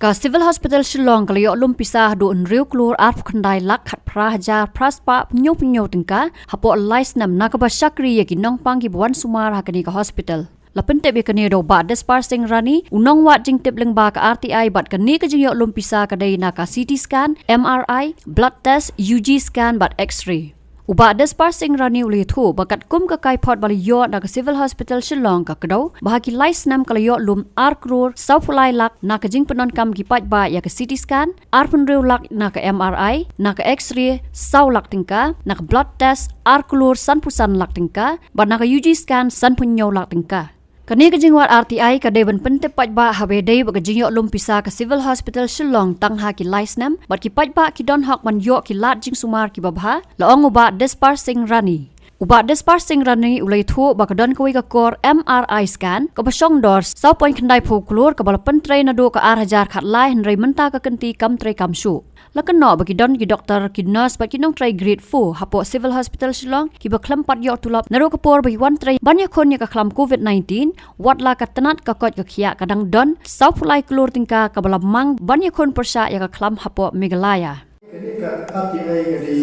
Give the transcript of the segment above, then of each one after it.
Ka Civil Hospital Shillong kalayo lum pisah do unriu klur arf khandai lak khat prahaja praspa penyo tengka hapo lais nam nakaba syakri yaki nong pang ki buan sumar hakani ka hospital. Lapen tebe kani do ba despar sing rani unong wat jing tip leng ba ka RTI bat kani ka jing yo lum pisah kadai na ka CT scan, MRI, blood test, UG scan bat X-ray. Uba despar sing rani uli thu bakat kum ka kai pot bali yo na ka Civil Hospital Shillong ka kedau bahaki lais nam kalayo lum ar krur saufulai lak na ka jing penon kam ki pat ba ya ka CT scan, ar penriu lak na ka MRI, na ka X-ray, sau lak tingka, na ka blood test, ar klur san pusan lak tingka, bat na ka UG scan san punyo lak tingka. Kani ka jingwat RTI ka deban pentep pat ba habe dei ba ka jingyo lum pisa ka Civil Hospital Shillong tang ha ki laisnam bat ki pat ba ki don hok man yo ki lat jing sumar ki babha laong uba despar sing rani. Uba despar sing rani ulai thu ba ka don koi ka kor MRI scan ka basong dor sau point khandai phu klur ka bal pentrei na do ka 8000 khat lai henrei menta ka kenti kam trei kam su. Lakan no bagi don ki doktor ki nurse ba ki nong try grade 4 hapo Civil Hospital Shillong ki ba khlam pat yo tulap naro ka por bagi wan try banya khon ya ka khlam COVID-19 wat la ka tanat ka kot ka khia kadang don sau pulai klur tingka ka bala mang banya khon persa ya ka khlam hapo Meghalaya. Kini ka RTI ka di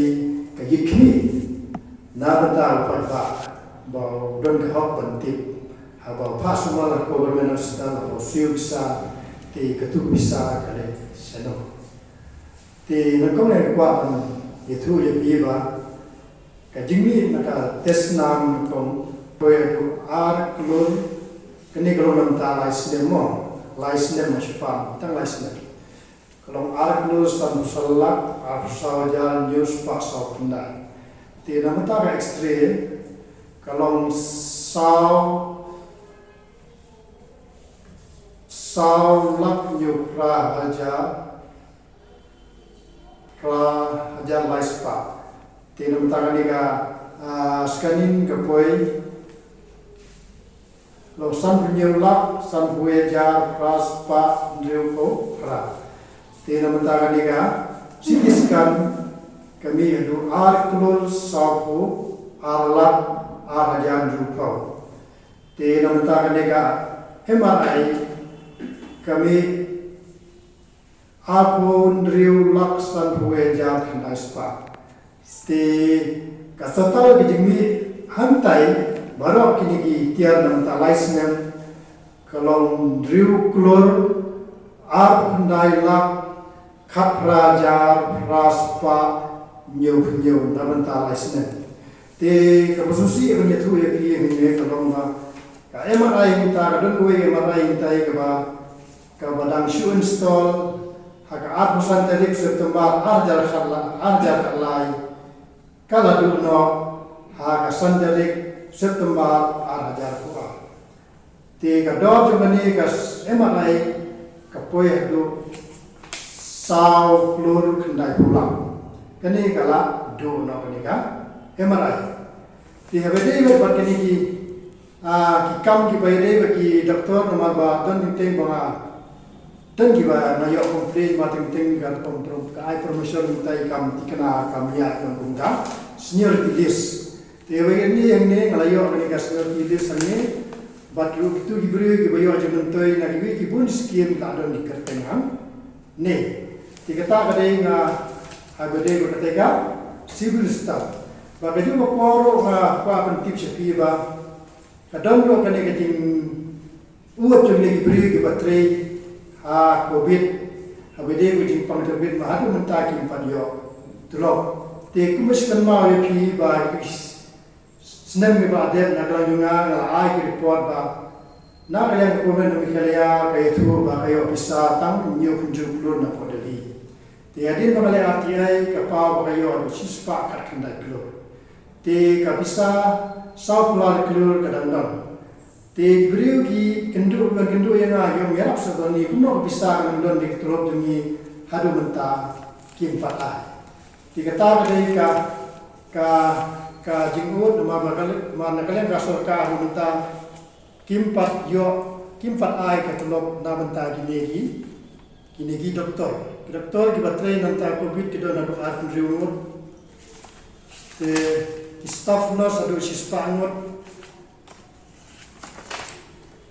ka yikni na betal pat ba ba don ka hok pentip haba pasumala ko bermena sedang hapo siu bisa ti ketu bisa ka le seno. Thì nó có này qua bằng để thu nhập gì và cái chứng minh là cái test nam cũng rồi ar klon cái này kalau nam ta license mà chụp tăng license kalau ar klon san salak ar sawajan news pak sau kena thì nama ta cái X-ray kalau sau lak nyupra aja hajar laispa tinam tangan ika scanning kapoi lo san punyulak san pueja praspa ndreuko pra tinam tangan ika CT scan kami adu ar klur sapu arlak ar hajar ndreuko tinam tangan ika MRI kami aku ndriu laksan huwe jar khandai spa te ka total ki jingmi hantai barok kini ki tiar nam ta license kalong ndriu klor ar khandai lak khapra jar raspa nyau nam ta license te ka bususi ene thu ye ki ne kalong ka MRI ta ka don ko MRI tai ka badang shoe install haka atusan terik September arjar khalai kala duno haka santerik September arjar kuah tiga dor jumani kas MRI kapoi hadu sau klur khandai pulang kani kala duno kani ka MRI tiga bede bat kani ki kam ki bede bagi doktor nomor ba don teng ba tenggi ba na yo komplain mating kan kontrol ka ai promotion mutai kam tikana kam ya kan bungka seniority list tewe ni yang ne ngalayo ni ka seniority list ani bat ru tu diberi ki bayo aja mentoi na ki bun skim ka don dikertengan ne tikata ka dei nga agode ko kateka civil staff ba ka ju poro ma pa pentip sepi ba kadang ro ka ne ka tim uot jeng ni diberi ki baterai COVID habede ko jing pang COVID ma hadu menta kim pan yo tulok te kumus kan ma we pi ba snem mi ba de na kala yunga na ai ki report ba na kala ko men mi kala ya kay thu ba kayo pisa tang nyo kunju klur na podali te adin ba kala RTI ka pa ba kayo adu sispa kat kandai klur te ka pisa sau pular klur kadang te beriu ki kendu yang ayam merap sebani kuno bisa mendon di ketelop demi hadu menta kim patah ti kata kadai ka jingut ma bakal mana kalian kasor ka hadu menta kim pat ai ketelop na menta gini doktor ki baterai nanta covid ki don adu atu riungut te staff nurse adu sispa ngut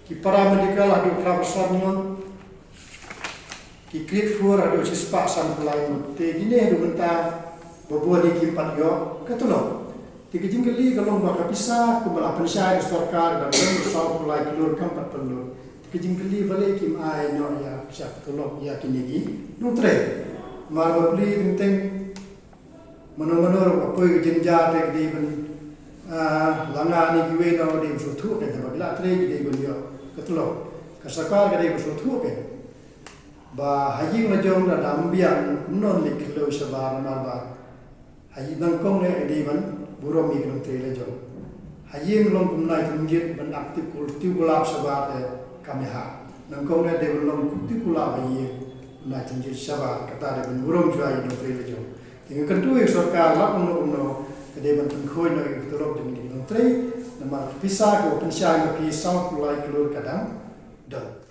ki paramedical adu profesor ngut ki krit fuar ado sispa san pelai te gine do benta bobo di kimpat yo katulok ti kejingkeli kalau maka pisah kumala pensai sarkar dan bersau pelai kelur kampat pelur ti kejingkeli balik kim ai no ya siap tulok ya kinigi nutre mar beli tentang menor apa jenja te di ben langa ni giwe no di sutu ke bagla tre di ben yo katulok kasakar ke di sutu ke ba haji ngajong da dambian non liklo sabar marba haji nangkong le di ban burom mi kan tre le jong haji ngolong kumnai tunjit ban aktif kul tiu kulab sabar kami ha nangkong le de ngolong tiu kulab haji na tunjit sabar kata de ban burom jua ni tre le jong tinggal kentu sarkar lap no de ban tun khoi no tolok ding ni tre nama pisah ko pensai ko ki sau kulai kelur kadang dan